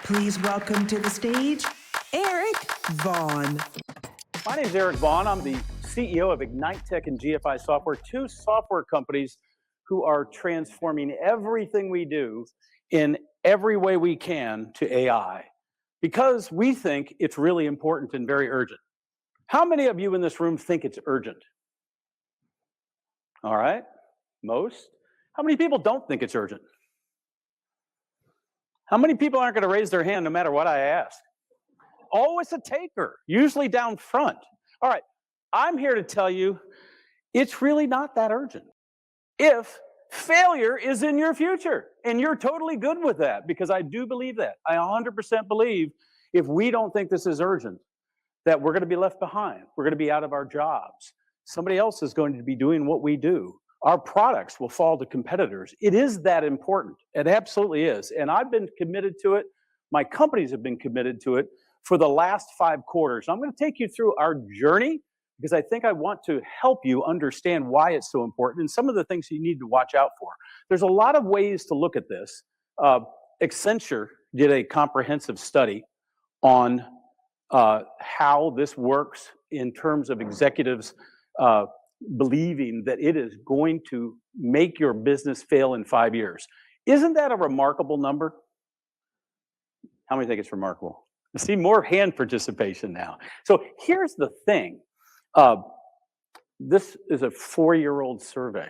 Please welcome to the stage, Eric Vaughan. My name is Eric Vaughan. I'm the CEO of Ignite Tech and GFI Software, two software companies who are transforming everything we do in every way we can to AI, because we think it's really important and very urgent. How many of you in this room think it's urgent? All right, most. How many people don't think it's urgent? How many people aren't going to raise their hand no matter what I ask? Always a taker, usually down front. All right, I'm here to tell you it's really not that urgent. If failure is in your future, and you're totally good with that, because I do believe that. I 100% believe if we don't think this is urgent, that we're going to be left behind. We're going to be out of our jobs. Somebody else is going to be doing what we do. Our products will fall to competitors. It is that important. It absolutely is. And I've been committed to it. My companies have been committed to it for the last 5 quarters. I'm going to take you through our journey because I think I want to help you understand why it's so important and some of the things you need to watch out for. There's a lot of ways to look at this. Accenture did a comprehensive study on how this works in terms of executives believing that it is going to make your business fail in 5 years. Isn't that a remarkable number? How many think it's remarkable? I see more hand participation now. So here's the thing. This is a 4-year-old survey.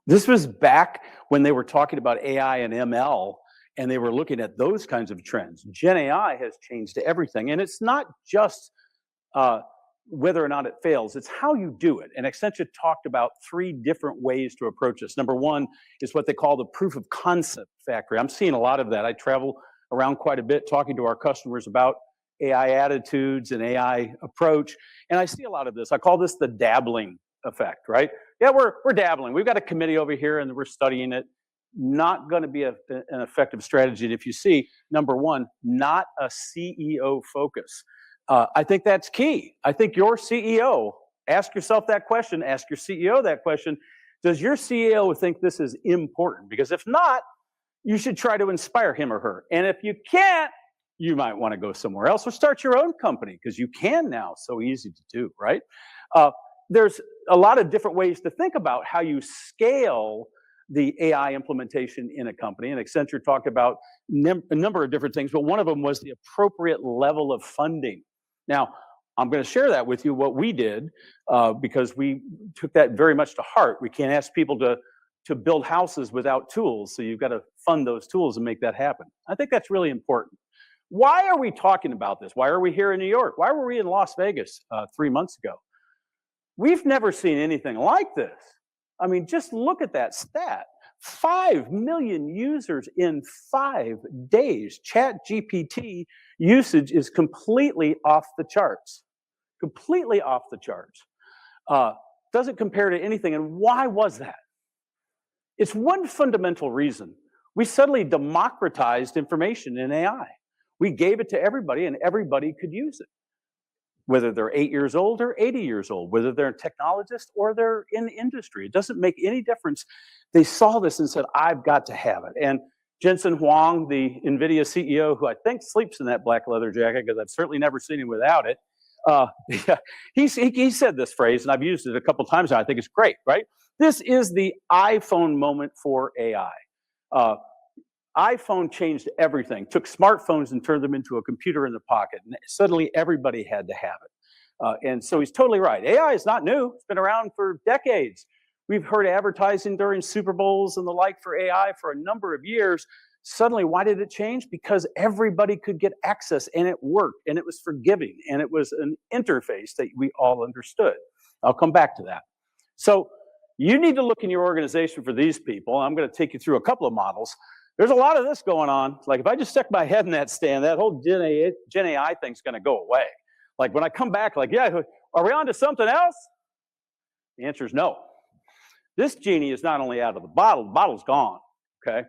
This was back when they were talking about AI and ML, and they were looking at those kinds of trends. Gen AI has changed everything, and it's not just whether or not it fails, it's how you do it. And Accenture talked about 3 different ways to approach this. Number 1 is what they call the proof of concept factory. I'm seeing a lot of that. I travel around quite a bit talking to our customers about AI attitudes and AI approach, and I see a lot of this. I call this the dabbling effect, right? Yeah, we're dabbling. We've got a committee over here, and we're studying it. Not going to be an effective strategy. And if you see, number 1, not a CEO focus. I think that's key. I think your CEO, ask yourself that question, ask your CEO that question. Does your CEO think this is important? Because if not, you should try to inspire him or her. And if you can't, you might want to go somewhere else or start your own company, because you can now. So easy to do, right? There's a lot of different ways to think about how you scale the AI implementation in a company. And Accenture talked about a number of different things, but one of them was the appropriate level of funding. Now, I'm going to share that with you, what we did, because we took that very much to heart. We can't ask people to build houses without tools, so you've got to fund those tools and make that happen. I think that's really important. Why are we talking about this? Why are we here in New York? Why were we in Las Vegas 3 months ago? We've never seen anything like this. I mean, just look at that stat. 5 million users in 5 days. ChatGPT usage is completely off the charts. Completely off the charts. Doesn't compare to anything. And why was that? It's one fundamental reason. We suddenly democratized information in AI. We gave it to everybody, and everybody could use it. Whether they're 8 years old or 80 years old, whether they're a technologist or they're in industry, it doesn't make any difference. They saw this and said, I've got to have it. And Jensen Huang, the NVIDIA CEO, who I think sleeps in that black leather jacket, because I've certainly never seen him without it, he said this phrase, and I've used it a couple times now. I think it's great, right? This is the iPhone moment for AI. iPhone changed everything, took smartphones and turned them into a computer in the pocket. And suddenly everybody had to have it. And so he's totally right. AI is not new. It's been around for decades. We've heard advertising during Super Bowls and the like for AI for a number of years. Suddenly, why did it change? Because everybody could get access, and it worked, and it was forgiving, and it was an interface that we all understood. I'll come back to that. So you need to look in your organization for these people. I'm going to take you through a couple of models. There's a lot of this going on. Like if I just stuck my head in that stand, that whole Gen AI thing's going to go away. Like when I come back, like, yeah, are we on to something else? The answer is no. This genie is not only out of the bottle's gone, okay?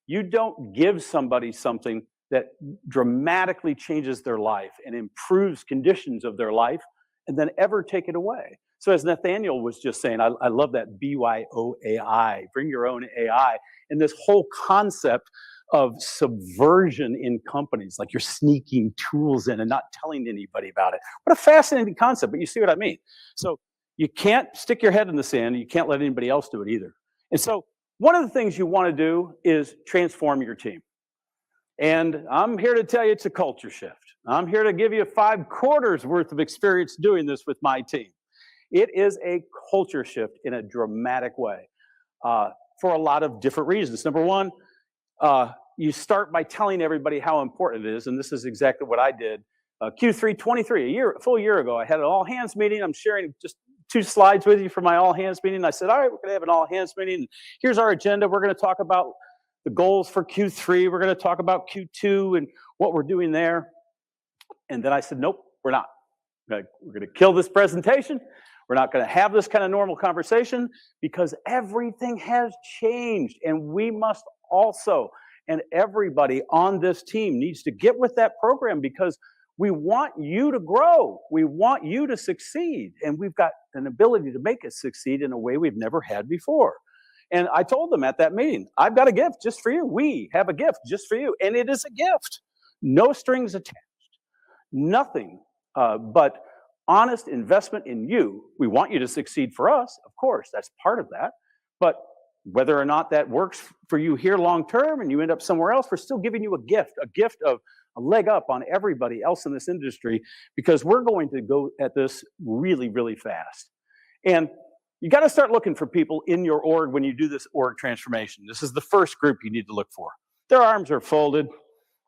You don't give somebody something that dramatically changes their life and improves conditions of their life and then ever take it away. So as Nathaniel was just saying, I love that BYOAI, bring your own AI. And this whole concept of subversion in companies, like you're sneaking tools in and not telling anybody about it. What a fascinating concept, but you see what I mean. So you can't stick your head in the sand. You can't let anybody else do it either. And so one of the things you want to do is transform your team. And I'm here to tell you it's a culture shift. I'm here to give you 5 quarters worth of experience doing this with my team. It is a culture shift in a dramatic way for a lot of different reasons. Number one, you start by telling everybody how important it is, and this is exactly what I did. Q3 23, a full year ago, I had an all-hands meeting. I'm sharing just 2 slides with you for my all-hands meeting. I said, all right, we're going to have an all-hands meeting. Here's our agenda. We're going to talk about the goals for Q3. We're going to talk about Q2 and what we're doing there. And then I said, nope, we're not. We're going to kill this presentation. We're not going to have this kind of normal conversation because everything has changed, and we must also, and everybody on this team needs to get with that program because we want you to grow. We want you to succeed, and we've got an ability to make it succeed in a way we've never had before. And I told them at that meeting, I've got a gift just for you. We have a gift just for you, and it is a gift. No strings attached. Nothing but honest investment in you. We want you to succeed for us, of course, that's part of that. But whether or not that works for you here long term and you end up somewhere else, we're still giving you a gift of a leg up on everybody else in this industry because we're going to go at this really, really fast. And you got to start looking for people in your org when you do this org transformation. This is the first group you need to look for. Their arms are folded.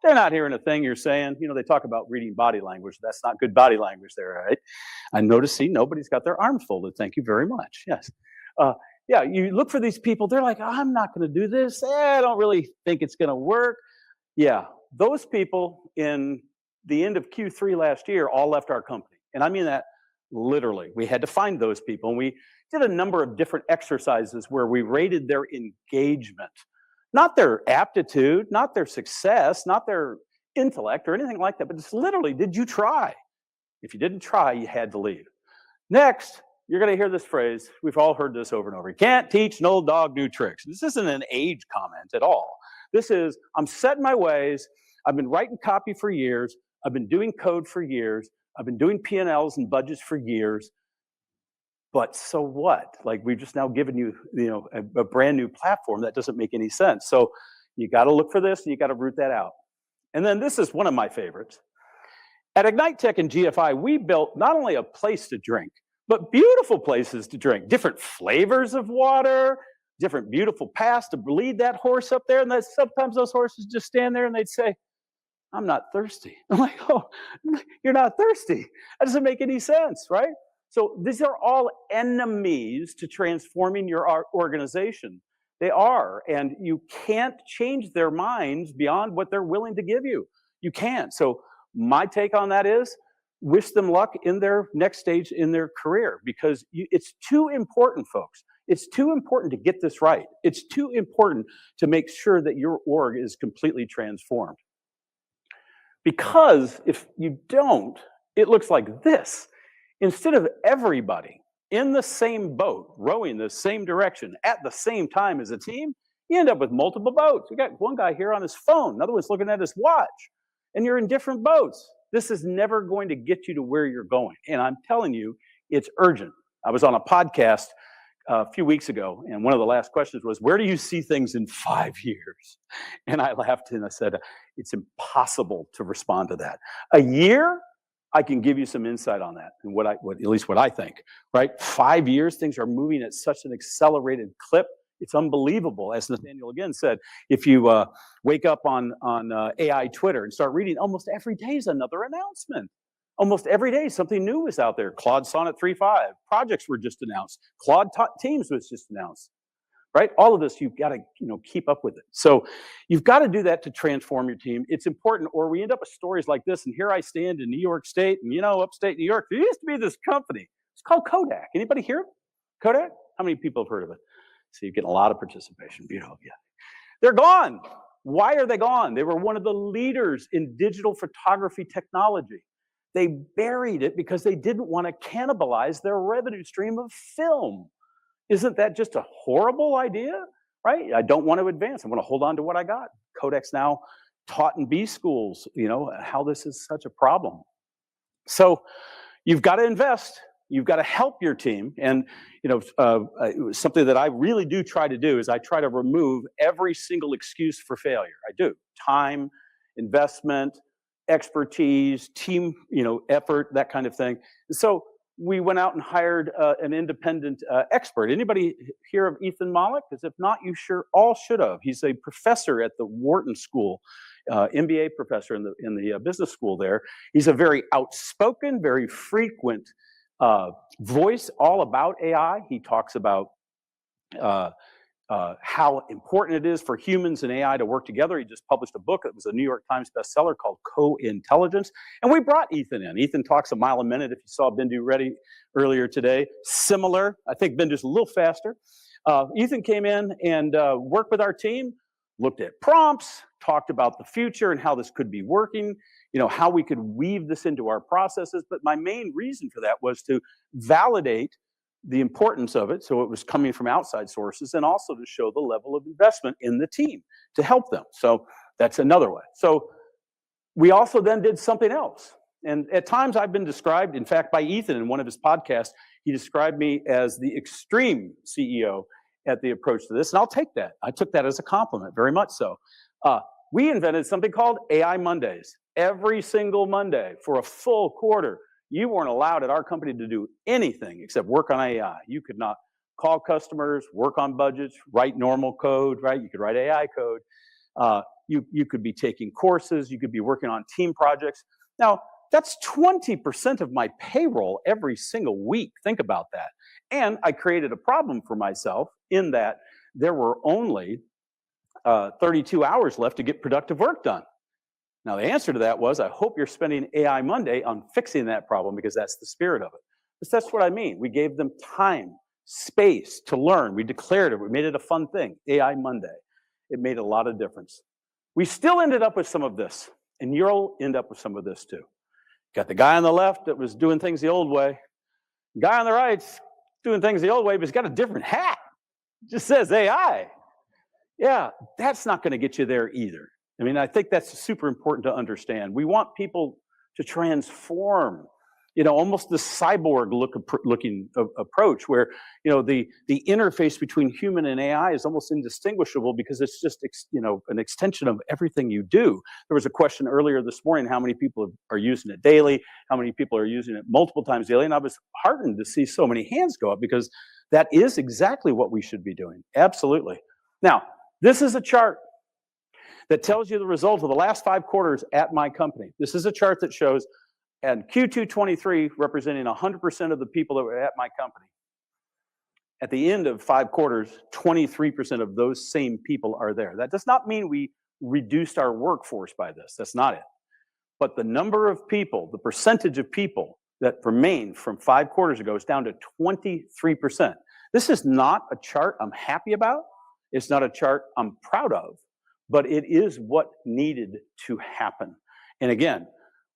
They're not hearing a thing you're saying. You know, they talk about reading body language. That's not good body language there, right? I notice, see, nobody's got their arms folded. Thank you very much. Yes. Yeah, you look for these people. They're like, I'm not going to do this. I don't really think it's going to work. Yeah, those people in the end of Q3 last year all left our company. And I mean that literally. We had to find those people. And we did a number of different exercises where we rated their engagement. Not their aptitude, not their success, not their intellect or anything like that, but just literally, did you try? If you didn't try, you had to leave. Next, you're going to hear this phrase. We've all heard this over and over. You can't teach an old dog new tricks. This isn't an age comment at all. This is, I'm set in my ways. I've been writing copy for years. I've been doing code for years. I've been doing P&Ls and budgets for years. But so what? Like, we've just now given you, a brand new platform that doesn't make any sense. So you got to look for this and you got to root that out. And then this is one of my favorites. At Ignite Tech and GFI, we built not only a place to drink, but beautiful places to drink, different flavors of water, different beautiful paths to lead that horse up there. And that sometimes those horses just stand there and they'd say, I'm not thirsty. I'm like, oh, you're not thirsty. That doesn't make any sense, right? So these are all enemies to transforming your organization. They are, and you can't change their minds beyond what they're willing to give you. You can't. So my take on that is, wish them luck in their next stage in their career, because it's too important, folks. It's too important to get this right. It's too important to make sure that your org is completely transformed. Because if you don't, it looks like this. Instead of everybody in the same boat, rowing the same direction at the same time as a team, you end up with multiple boats. You got one guy here on his phone, another one's looking at his watch, and you're in different boats. This is never going to get you to where you're going. And I'm telling you, it's urgent. I was on a podcast a few weeks ago, and one of the last questions was, where do you see things in 5 years? And I laughed and I said, it's impossible to respond to that. A year, I can give you some insight on that, and at least what I think, right? 5 years, things are moving at such an accelerated clip. It's unbelievable. As Nathaniel again said, if you wake up on AI Twitter and start reading, almost every day is another announcement. Almost every day, something new is out there. Claude Sonnet 3.5 projects were just announced. Claude Teams was just announced, right? All of this, you've got to keep up with it. So you've got to do that to transform your team. It's important, or we end up with stories like this. And here I stand in New York State, and upstate New York, there used to be this company. It's called Kodak. Anybody hear of it? Kodak? How many people have heard of it? So you're getting a lot of participation. Beautiful. Yeah. They're gone. Why are they gone? They were one of the leaders in digital photography technology. They buried it because they didn't want to cannibalize their revenue stream of film. Isn't that just a horrible idea, right? I don't want to advance. I want to hold on to what I got. Codex now taught in B schools, how this is such a problem. So you've got to invest. You've got to help your team. And something that I really do try to do is I try to remove every single excuse for failure. I do. Time, investment, expertise, team, effort, that kind of thing. So we went out and hired an independent expert. Anybody hear of Ethan Mollick? Because if not, you all should have. He's a professor at the Wharton School, MBA professor in the business school there. He's a very outspoken, very frequent voice all about AI. He talks about how important it is for humans and AI to work together. He just published a book that was a New York Times bestseller called Co-Intelligence. And we brought Ethan in. Ethan talks a mile a minute. If you saw Bindu Reddy earlier today, similar. I think Bindu's a little faster. Ethan came in and worked with our team, looked at prompts, talked about the future and how this could be working, how we could weave this into our processes. But my main reason for that was to validate the importance of it, so it was coming from outside sources, and also to show the level of investment in the team to help them. So that's another way. So we also then did something else. And at times I've been described, in fact, by Ethan in one of his podcasts, he described me as the extreme CEO at the approach to this, and I'll take that. I took that as a compliment, very much so. We invented something called AI Mondays. Every single Monday for a full quarter, you weren't allowed at our company to do anything except work on AI. You could not call customers, work on budgets, write normal code, right? You could write AI code. You could be taking courses. You could be working on team projects. Now, that's 20% of my payroll every single week. Think about that. And I created a problem for myself in that there were only 32 hours left to get productive work done. Now, the answer to that was, I hope you're spending AI Monday on fixing that problem, because that's the spirit of it. But that's what I mean. We gave them time, space to learn. We declared it. We made it a fun thing, AI Monday. It made a lot of difference. We still ended up with some of this, and you'll end up with some of this too. Got the guy on the left that was doing things the old way. The guy on the right's doing things the old way, but he's got a different hat. It just says AI. Yeah, that's not going to get you there either. I mean, I think that's super important to understand. We want people to transform, almost the cyborg looking approach where, the interface between human and AI is almost indistinguishable because it's just, an extension of everything you do. There was a question earlier this morning, how many people are using it daily? How many people are using it multiple times daily? And I was heartened to see so many hands go up, because that is exactly what we should be doing. Absolutely. Now, this is a chart that tells you the results of the last 5 quarters at my company. This is a chart that shows, and Q2 23 representing 100% of the people that were at my company. At the end of 5 quarters, 23% of those same people are there. That does not mean we reduced our workforce by this. That's not it. But the number of people, the percentage of people that remain from 5 quarters ago is down to 23%. This is not a chart I'm happy about. It's not a chart I'm proud of. But it is what needed to happen. And again,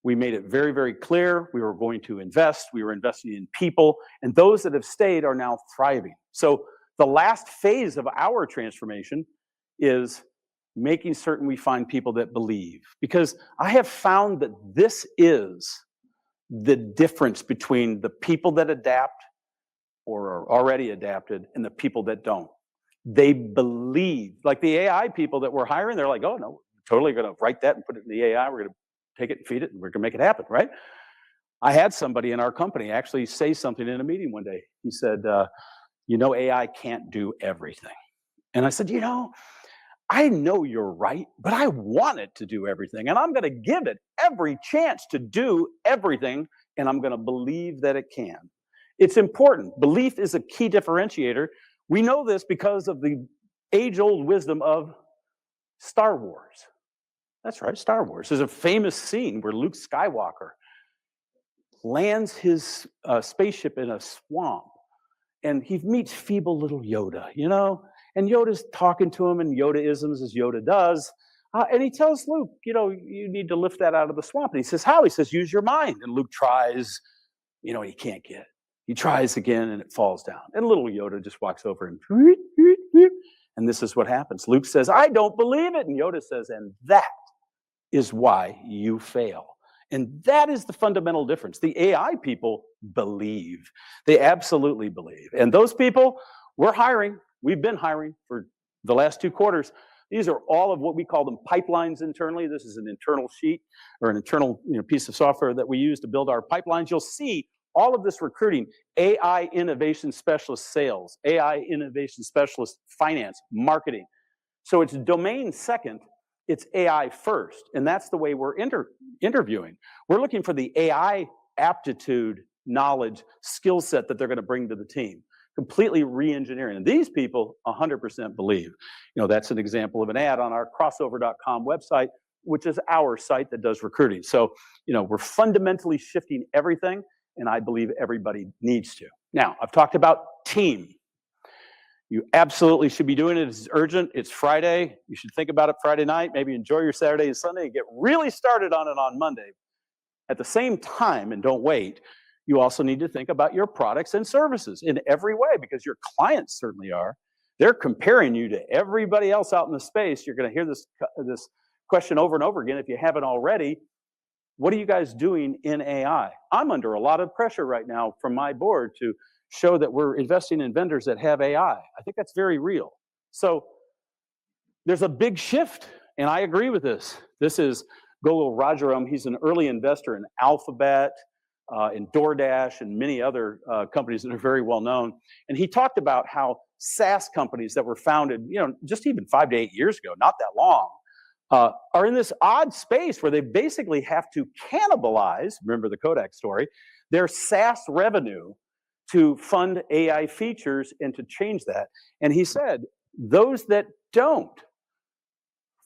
we made it very, very clear we were going to invest. We were investing in people. And those that have stayed are now thriving. So the last phase of our transformation is making certain we find people that believe. Because I have found that this is the difference between the people that adapt or are already adapted and the people that don't. They believe, like the AI people that we're hiring, they're like, oh no, we're totally going to write that and put it in the AI. We're going to take it and feed it, and we're going to make it happen, right? I had somebody in our company actually say something in a meeting one day. He said, AI can't do everything. And I said, I know you're right, but I want it to do everything. And I'm going to give it every chance to do everything, and I'm going to believe that it can. It's important. Belief is a key differentiator. We know this because of the age-old wisdom of Star Wars. That's right, Star Wars. There's a famous scene where Luke Skywalker lands his spaceship in a swamp, and he meets feeble little Yoda, and Yoda's talking to him in Yoda-isms, as Yoda does, and he tells Luke, you need to lift that out of the swamp. And he says, how? He says, use your mind. And Luke tries, he can't get it. He tries again, and it falls down. And little Yoda just walks over and And this is what happens. Luke says, I don't believe it. And Yoda says, and that is why you fail. And that is the fundamental difference. The AI people believe. They absolutely believe. And those people, we're hiring. We've been hiring for the last 2 quarters. These are all of what we call them pipelines internally. This is an internal sheet or an internal piece of software that we use to build our pipelines. You'll see all of this recruiting: AI innovation specialist sales, AI innovation specialist finance, marketing. So it's domain second, it's AI first. And that's the way we're interviewing. We're looking for the AI aptitude, knowledge, skill set that they're going to bring to the team. Completely re-engineering. And these people 100% believe. That's an example of an ad on our crossover.com website, which is our site that does recruiting. So, we're fundamentally shifting everything, and I believe everybody needs to. Now, I've talked about team. You absolutely should be doing it. It's urgent. It's Friday. You should think about it Friday night. Maybe enjoy your Saturday and Sunday and get really started on it on Monday. At the same time, and don't wait, you also need to think about your products and services in every way, because your clients certainly are. They're comparing you to everybody else out in the space. You're going to hear this question over and over again if you haven't already. What are you guys doing in AI? I'm under a lot of pressure right now from my board to show that we're investing in vendors that have AI. I think that's very real. So there's a big shift, and I agree with this. This is Gokul Rajaram. He's an early investor in Alphabet, in DoorDash, and many other companies that are very well known. And he talked about how SaaS companies that were founded, just even 5 to 8 years ago, not that long, are in this odd space where they basically have to cannibalize, remember the Kodak story, their SaaS revenue to fund AI features and to change that. And he said, those that don't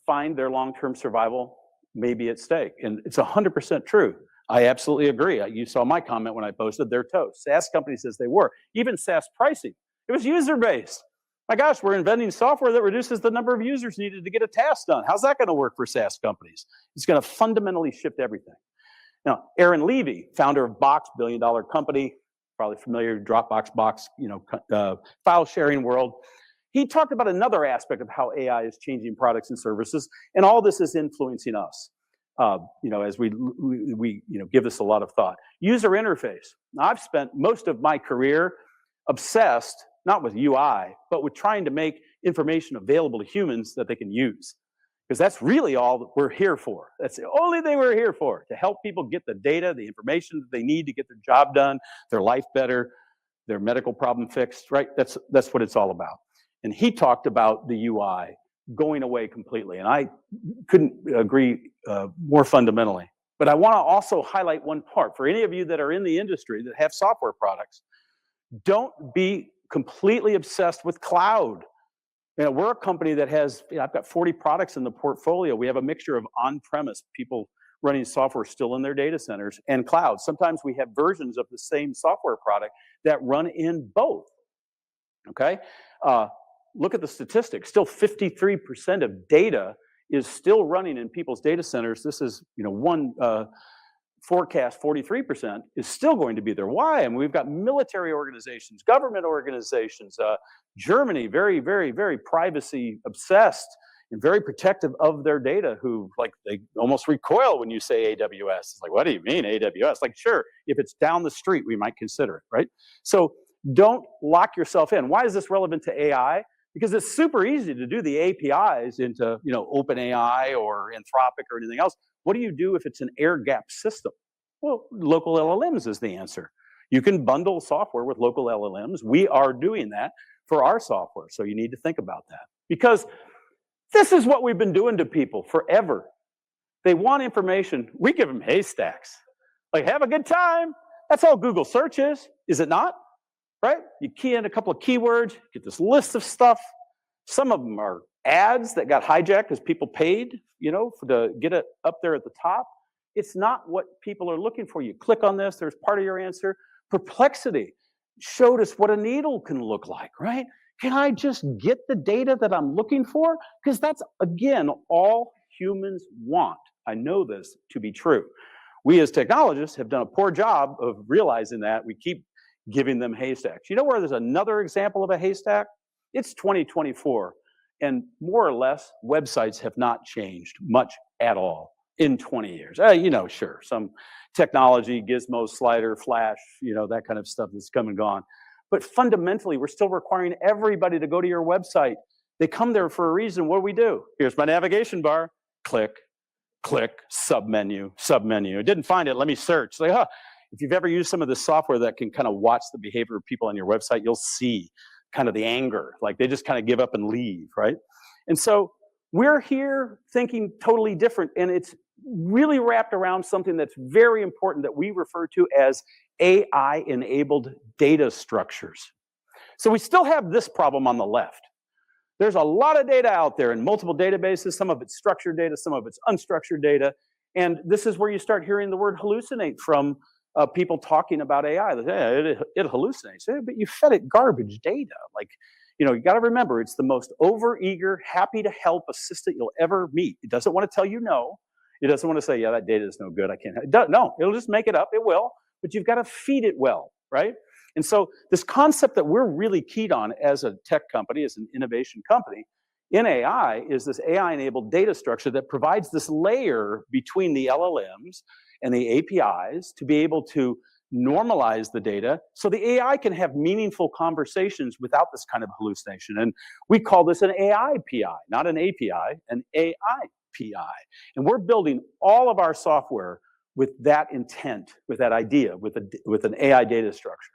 find their long-term survival may be at stake. And it's 100% true. I absolutely agree. You saw my comment when I posted, they're toast. SaaS company says they were. Even SaaS pricing, it was user-based. My gosh, we're inventing software that reduces the number of users needed to get a task done. How's that going to work for SaaS companies? It's going to fundamentally shift everything. Now, Aaron Levy, founder of Box, billion-dollar company, probably familiar, Dropbox, file sharing world. He talked about another aspect of how AI is changing products and services, and all this is influencing us. As we give this a lot of thought. User interface. Now, I've spent most of my career obsessed, not with UI, but with trying to make information available to humans that they can use. Because that's really all that we're here for. That's the only thing we're here for, to help people get the data, the information that they need to get their job done, their life better, their medical problem fixed, right? That's what it's all about. And he talked about the UI going away completely. And I couldn't agree more fundamentally. But I want to also highlight one part. For any of you that are in the industry that have software products, don't be completely obsessed with cloud. We're a company that has, I've got 40 products in the portfolio. We have a mixture of on-premise, people running software still in their data centers, and cloud. Sometimes we have versions of the same software product that run in both, okay? Look at the statistics. Still 53% of data is still running in people's data centers. This is, one forecast, 43% is still going to be there. Why? I mean, we've got military organizations, government organizations, Germany, very, very, very privacy obsessed and very protective of their data, who they almost recoil when you say AWS. It's like, what do you mean AWS? Like, sure, if it's down the street, we might consider it, right? So don't lock yourself in. Why is this relevant to AI? Because it's super easy to do the APIs into, OpenAI or Anthropic or anything else. What do you do if it's an air-gapped system? Well, local LLMs is the answer. You can bundle software with local LLMs. We are doing that for our software, so you need to think about that. Because this is what we've been doing to people forever. They want information. We give them haystacks. Like, have a good time. That's all Google search is it not? Right? You key in a couple of keywords, get this list of stuff. Some of them are ads that got hijacked because people paid, to get it up there at the top. It's not what people are looking for. You click on this, there's part of your answer. Perplexity showed us what a needle can look like, right? Can I just get the data that I'm looking for? Because that's, again, all humans want. I know this to be true. We as technologists have done a poor job of realizing that. We keep giving them haystacks. You know where there's another example of a haystack? It's 2024. And more or less, websites have not changed much at all in 20 years. You know, sure, some technology, gizmo, slider, flash, you know, that kind of stuff that's come and gone. But fundamentally, we're still requiring everybody to go to your website. They come there for a reason. What do? Here's my navigation bar. Click, click, submenu, submenu. I didn't find it. Let me search. Like, huh. If you've ever used some of the software that can kind of watch the behavior of people on your website, you'll see kind of the anger. Like they just kind of give up and leave, right? And so we're here thinking totally different, and it's really wrapped around something that's very important that we refer to as AI-enabled data structures. So we still have this problem on the left. There's a lot of data out there in multiple databases. Some of it's structured data, some of it's unstructured data. And this is where you start hearing the word hallucinate from people talking about AI. Hey, it hallucinates. Yeah, but you fed it garbage data. Like, you know, you got to remember, it's the most overeager, happy to help assistant you'll ever meet. It doesn't want to tell you no. It doesn't want to say, yeah, that data is no good. I can't. No, it'll just make it up. It will. But you've got to feed it well, right? And so this concept that we're really keyed on as a tech company, as an innovation company, in AI is this AI-enabled data structure that provides this layer between the LLMs and the APIs to be able to normalize the data so the AI can have meaningful conversations without this kind of hallucination. And we call this an AI PI, not an API, an AI PI. And we're building all of our software with that intent, with that idea, with an AI data structure.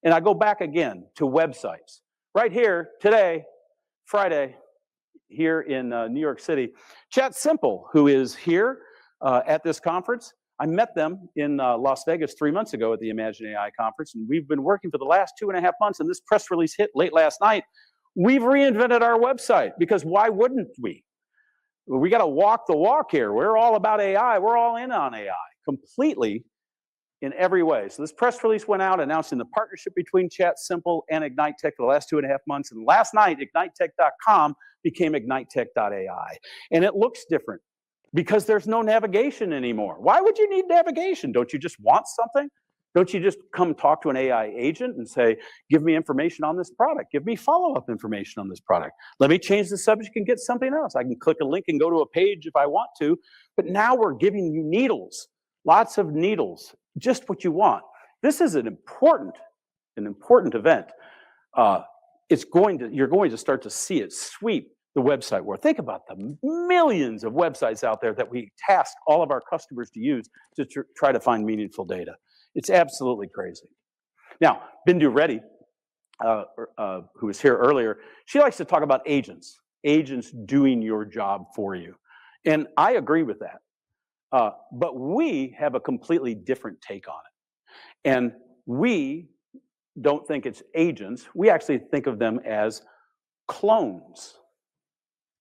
And I go back again to websites. Right here, today, Friday, here in New York City, Chat Simple, who is here at this conference, I met them in Las Vegas 3 months ago at the ImagineAI conference, and we've been working for the last 2.5 months, and this press release hit late last night. We've reinvented our website, because why wouldn't we? We got to walk the walk here. We're all about AI. We're all in on AI completely in every way. So this press release went out announcing the partnership between Chat Simple and Ignite Tech for the last 2.5 months. And last night, IgniteTech.com became IgniteTech.ai. And it looks different because there's no navigation anymore. Why would you need navigation? Don't you just want something? Don't you just come talk to an AI agent and say, give me information on this product. Give me follow-up information on this product. Let me change the subject and get something else. I can click a link and go to a page if I want to. But now we're giving you needles, lots of needles, just what you want. This is an important event. You're going to start to see it sweep the website world. Think about the millions of websites out there that we task all of our customers to use to try to find meaningful data. It's absolutely crazy. Now, Bindu Reddy, who was here earlier, she likes to talk about agents doing your job for you. And I agree with that. But we have a completely different take on it. And we don't think it's agents. We actually think of them as clones.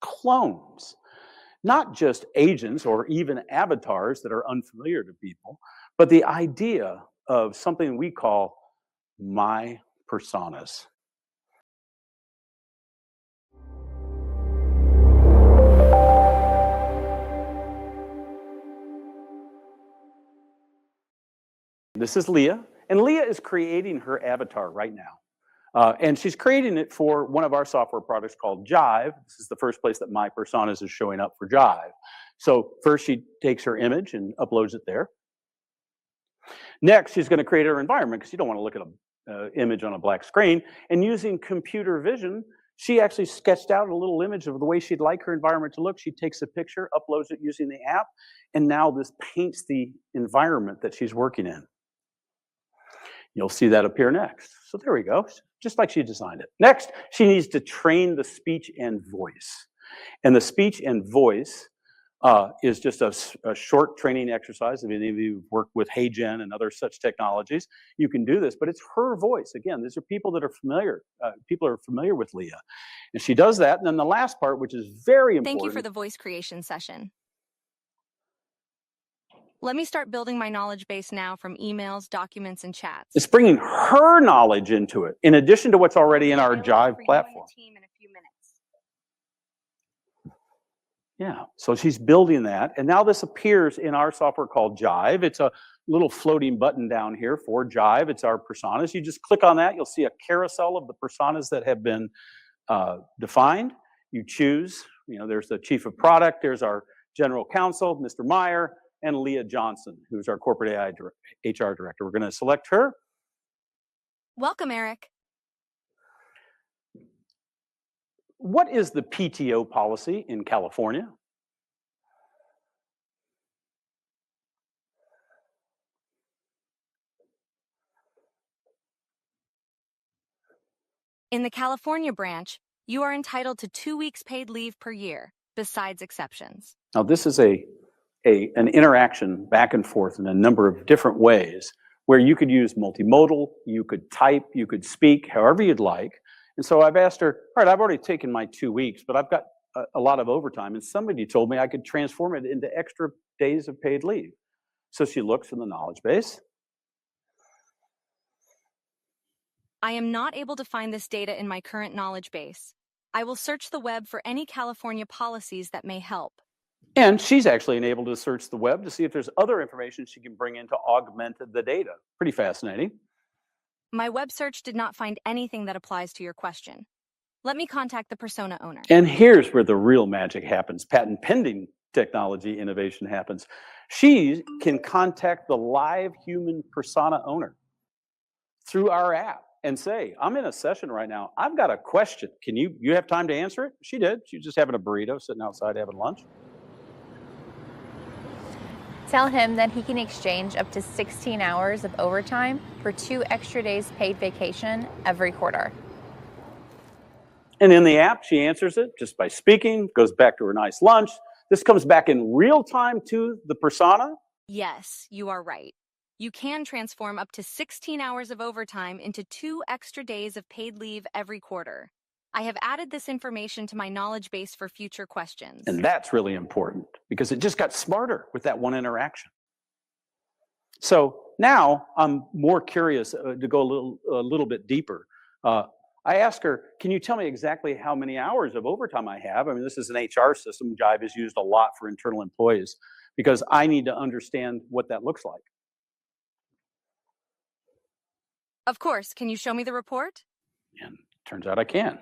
Clones. Not just agents or even avatars that are unfamiliar to people, but the idea of something we call my personas. This is Leah, and Leah is creating her avatar right now. And she's creating it for one of our software products called Jive. This is the first place that my personas is showing up for Jive. So first she takes her image and uploads it there. Next, she's going to create her environment, because you don't want to look at an image on a black screen. And using computer vision, she actually sketched out a little image of the way she'd like her environment to look. She takes a picture, uploads it using the app, and now this paints the environment that she's working in. You'll see that appear next. So there we go, just like she designed it. Next, she needs to train the speech and voice. And the speech and voice is just a short training exercise. If any of you work with HeyGen and other such technologies, you can do this, but it's her voice. Again, these are people that are familiar. People are familiar with Leah. And she does that. And then the last part, which is very important. Thank you for the voice creation session. Let me start building my knowledge base now from emails, documents, and chats. It's bringing her knowledge into it, in addition to what's already in our Jive platform. Yeah, so she's building that, and now this appears in our software called Jive. It's a little floating button down here for Jive. It's our personas. You just click on that, you'll see a carousel of the personas that have been defined. you choose. There's the chief of product, there's our general counsel, Mr. Meyer, and Leah Johnson, who's our corporate AI HR director. We're going to select her. Welcome, Eric. What is the PTO policy in California? In the California branch, you are entitled to 2 weeks paid leave per year, besides exceptions. Now, this is an interaction back and forth in a number of different ways where you could use multimodal, you could type, you could speak, however you'd like. And so I've asked her, all right, I've already taken my 2 weeks, but I've got a lot of overtime. And somebody told me I could transform it into extra days of paid leave. So she looks in the knowledge base. I am not able to find this data in my current knowledge base. I will search the web for any California policies that may help. And she's actually enabled to search the web to see if there's other information she can bring in to augment the data. Pretty fascinating. My web search did not find anything that applies to your question. Let me contact the persona owner. And here's where the real magic happens. Patent pending technology innovation happens. She can contact the live human persona owner through our app and say, I'm in a session right now. I've got a question. Can you have time to answer it? She did. She was just having a burrito, sitting outside having lunch. Tell him that he can exchange up to 16 hours of overtime for 2 extra days paid vacation every quarter. And in the app, she answers it just by speaking, goes back to her nice lunch. This comes back in real time to the persona. Yes, you are right. You can transform up to 16 hours of overtime into 2 extra days of paid leave every quarter. I have added this information to my knowledge base for future questions. And that's really important because it just got smarter with that one interaction. So now I'm more curious to go a little bit deeper. I asked her, can you tell me exactly how many hours of overtime I have? I mean, this is an HR system. Jive is used a lot for internal employees because I need to understand what that looks like. Of course. Can you show me the report? And turns out I can.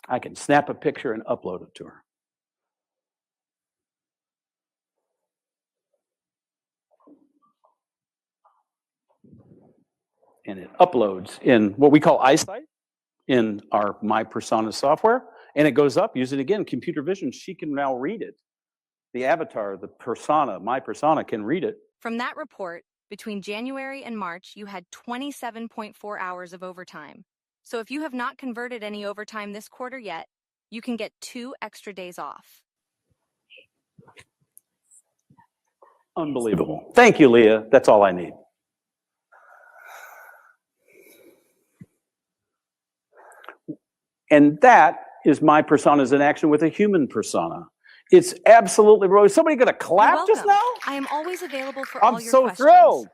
I can snap a picture and upload it to her. And it uploads in what we call eyesight in our My Persona software. And it goes up using, again, computer vision. She can now read it. The avatar, the persona, My Persona can read it. From that report, between January and March, you had 27.4 hours of overtime. So if you have not converted any overtime this quarter yet, you can get 2 extra days off. Unbelievable. Thank you, Leah. That's all I need. And that is My Personas in action with a human persona. It's absolutely brilliant. Somebody going to clap just now? I am always available for all your questions. I'm so thrilled.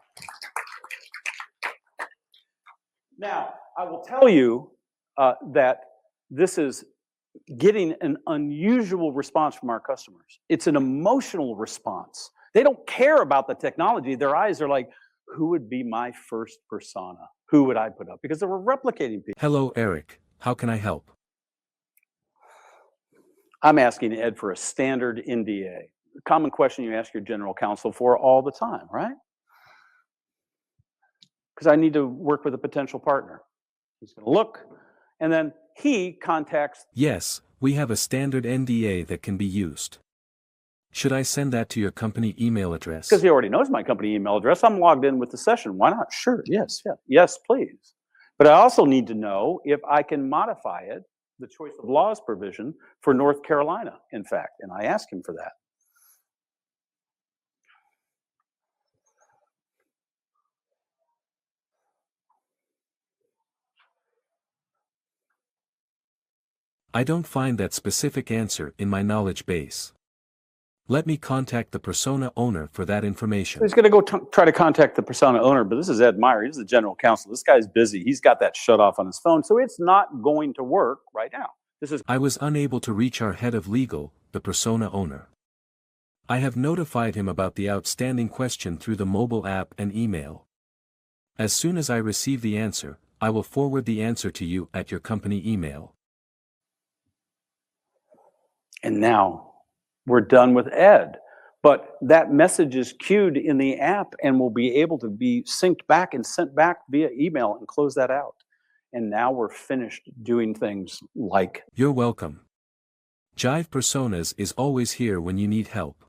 Now, I will tell you that this is getting an unusual response from our customers. It's an emotional response. They don't care about the technology. Their eyes are like, who would be my first persona? Who would I put up? Because they were replicating people. Hello, Eric. How can I help? I'm asking Ed for a standard NDA. A common question you ask your general counsel for all the time, right? Because I need to work with a potential partner. He's going to look, and then he contacts. Yes, we have a standard NDA that can be used. Should I send that to your company email address? Because he already knows my company email address. I'm logged in with the session. Why not? Sure. Yes. Yeah. Yes, please. But I also need to know if I can modify it, the choice of laws provision, for North Carolina, in fact. And I asked him for that. I don't find that specific answer in my knowledge base. Let me contact the persona owner for that information. He's going to go try to contact the persona owner, but this is Ed Meyer. He's the general counsel. This guy's busy. He's got that shut off on his phone, so it's not going to work right now. I was unable to reach our head of legal, the persona owner. I have notified him about the outstanding question through the mobile app and email. As soon as I receive the answer, I will forward the answer to you at your company email. And now we're done with Ed. But that message is queued in the app and will be able to be synced back and sent back via email and close that out. And now we're finished doing things like. You're welcome. Jive Personas is always here when you need help.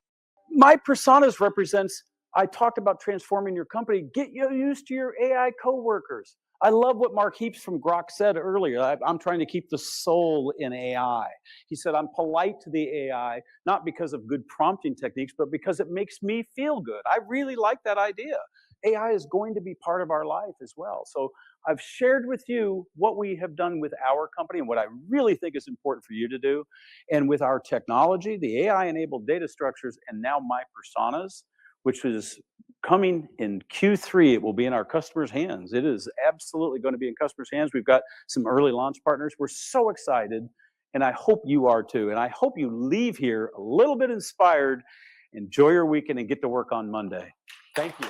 My personas represents, I talked about transforming your company. Get used to your AI coworkers. I love what Mark Heaps from Grok said earlier. I'm trying to keep the soul in AI. He said, I'm polite to the AI, not because of good prompting techniques, but because it makes me feel good. I really like that idea. AI is going to be part of our life as well. So I've shared with you what we have done with our company and what I really think is important for you to do. And with our technology, the AI-enabled data structures, and now my personas, which is coming in Q3, it will be in our customers' hands. It is absolutely going to be in customers' hands. We've got some early launch partners. We're so excited, and I hope you are too. And I hope you leave here a little bit inspired. Enjoy your weekend and get to work on Monday. Thank you.